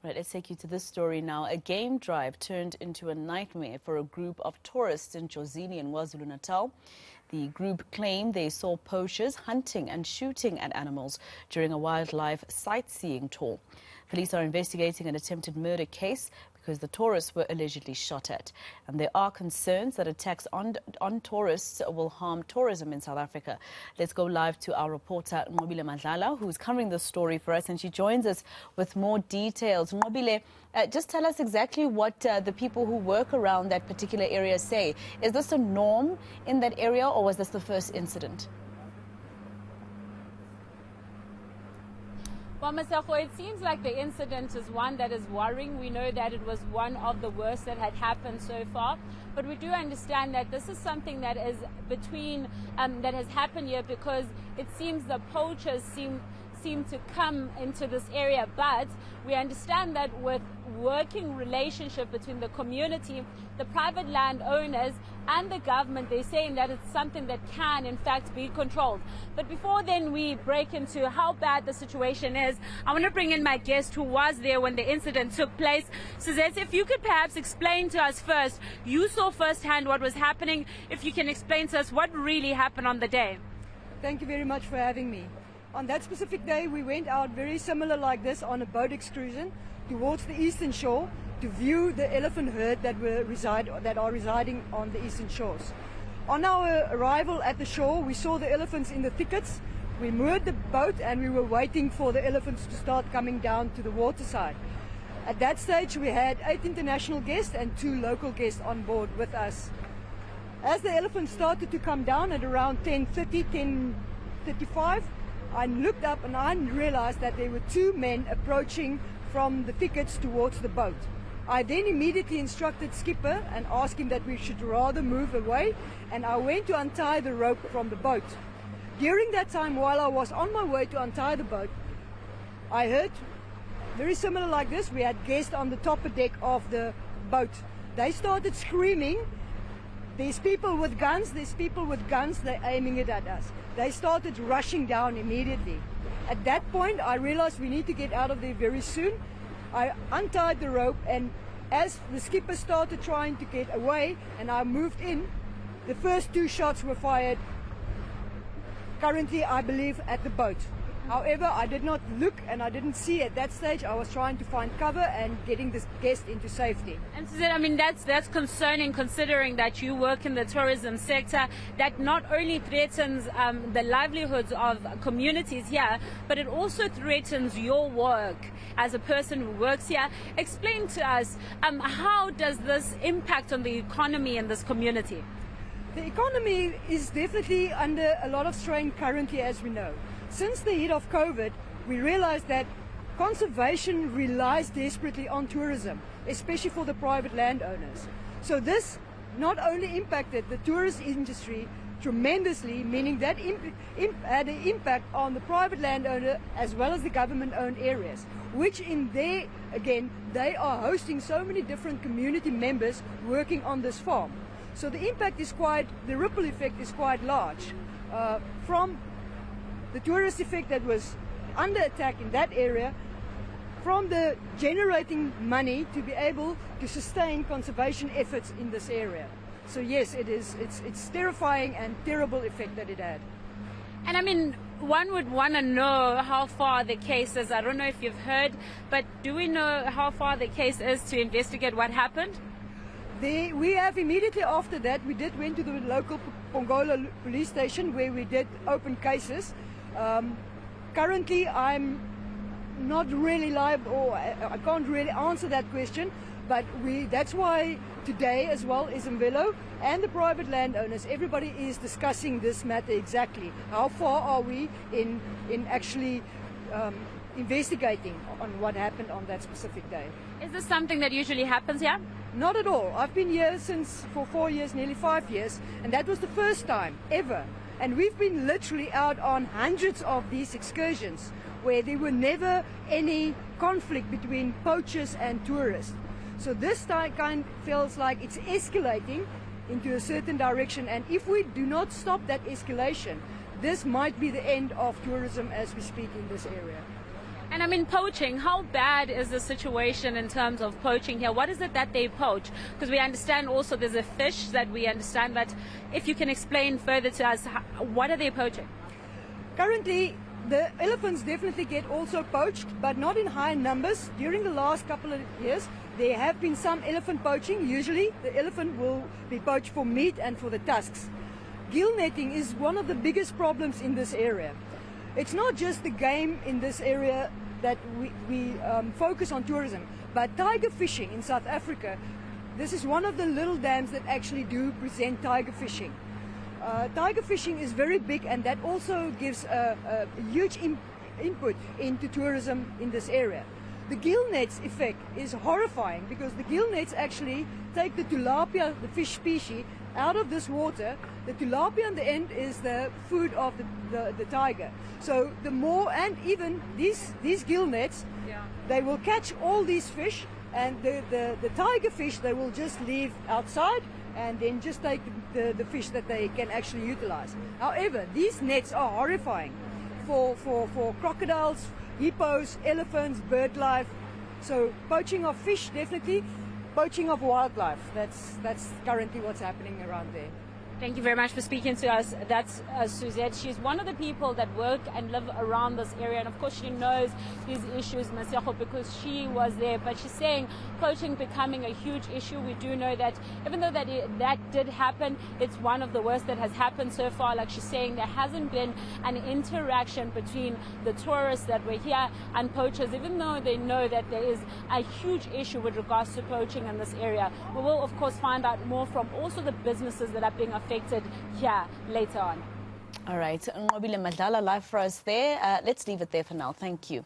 Right, let's take you to this story now. A game drive turned into a nightmare for a group of tourists in Nqobile in KwaZulu-Natal. The group claimed they saw poachers hunting and shooting at animals during a wildlife sightseeing tour. Police are investigating an attempted murder case because the tourists were allegedly shot at. And there are concerns that attacks on tourists will harm tourism in South Africa. Let's go live to our reporter, Nqobile Madlala, who's covering this story for us, and she joins us with more details. Nqobile, just tell us exactly what the people who work around that particular area say. Is this a norm in that area, or was this the first incident? Well, Masako, it seems like the incident is one that is worrying. We know that it was one of the worst that had happened so far, but we do understand that this is something that is that has happened here because it seems the poachers seem to come into this area, but we understand that with working relationship between the community, the private landowners and the government, they're saying that it's something that can in fact be controlled. But before then we break into how bad the situation is, I want to bring in my guest who was there when the incident took place. Suzette, if you could perhaps explain to us first, you saw firsthand what was happening, if you can explain to us what really happened on the day. Thank you very much for having me. On that specific day, we went out very similar like this on a boat excursion towards the eastern shore to view the elephant herd that are residing on the eastern shores. On our arrival at the shore, we saw the elephants in the thickets. We moored the boat and we were waiting for the elephants to start coming down to the waterside. At that stage, we had 8 international guests and 2 local guests on board with us. As the elephants started to come down at around 10:30, 10:35, I looked up and I realized that there were 2 men approaching from the thickets towards the boat. I then immediately instructed skipper and asked him that we should rather move away, and I went to untie the rope from the boat. During that time, while I was on my way to untie the boat, I heard very similar like this. We had guests on the top deck of the boat. They started screaming, "There's people with guns, there's people with guns," they're aiming it at us. They started rushing down immediately. At that point, I realized we need to get out of there very soon. I untied the rope, and as the skipper started trying to get away and I moved in, the first 2 shots were fired, currently I believe at the boat. However, I did not look and I didn't see at that stage. I was trying to find cover and getting this guest into safety. And Suzette, I mean, that's concerning, considering that you work in the tourism sector, that not only threatens the livelihoods of communities here, but it also threatens your work as a person who works here. Explain to us, how does this impact on the economy in this community? The economy is definitely under a lot of strain currently, as we know. Since the hit of COVID, we realized that conservation relies desperately on tourism, especially for the private landowners. So this not only impacted the tourist industry tremendously, meaning that had an impact on the private landowner as well as the government-owned areas, which in there, again, they are hosting so many different community members working on this farm. So the impact is the ripple effect is quite large. From the tourist effect that was under attack in that area, from the generating money to be able to sustain conservation efforts in this area. So yes, it's terrifying and terrible effect that it had. And I mean, one would want to know how far the case is. I don't know if you've heard, but do we know how far the case is to investigate what happened? We have immediately after that, we went to the local Pongola police station where we did open cases. Currently, I'm not really liable, or I can't really answer that question, but that's why today as well is Mvelo and the private landowners, everybody is discussing this matter exactly. How far are we in actually investigating on what happened on that specific day. Is this something that usually happens here? Not at all. I've been here for 4 years, nearly 5 years, and that was the first time ever. And we've been literally out on hundreds of these excursions where there were never any conflict between poachers and tourists. So this kind feels like it's escalating into a certain direction, and if we do not stop that escalation, this might be the end of tourism as we speak in this area. And I mean, poaching, how bad is the situation in terms of poaching here? What is it that they poach? Because we understand also there's a fish that we understand, but if you can explain further to us, what are they poaching? Currently, the elephants definitely get also poached, but not in high numbers. During the last couple of years, there have been some elephant poaching. Usually, the elephant will be poached for meat and for the tusks. Gill netting is one of the biggest problems in this area. It's not just the game in this area that we focus on tourism, but tiger fishing in South Africa, this is one of the little dams that actually do present tiger fishing. Tiger fishing is very big, and that also gives a huge input into tourism in this area. The gill nets effect is horrifying because the gill nets actually take the tilapia, the fish species, out of this water. The tilapia on the end is the food of the tiger. So the more, and even these gill nets, they will catch all these fish, and the tiger fish they will just leave outside and then just take the fish that they can actually utilize. However, these nets are horrifying for crocodiles, hippos, elephants, bird life. So poaching of fish, definitely. Poaching of wildlife, that's currently what's happening around there. Thank you very much for speaking to us. That's Suzette. She's one of the people that work and live around this area. And of course, she knows these issues, Masego, because she was there. But she's saying poaching becoming a huge issue. We do know that even though that did happen, it's one of the worst that has happened so far. Like she's saying, there hasn't been an interaction between the tourists that were here and poachers, even though they know that there is a huge issue with regards to poaching in this area. We will, of course, find out more from also the businesses that are being affected here later on. All right, Nqobile Madlala live for us there. Let's leave it there for now. Thank you.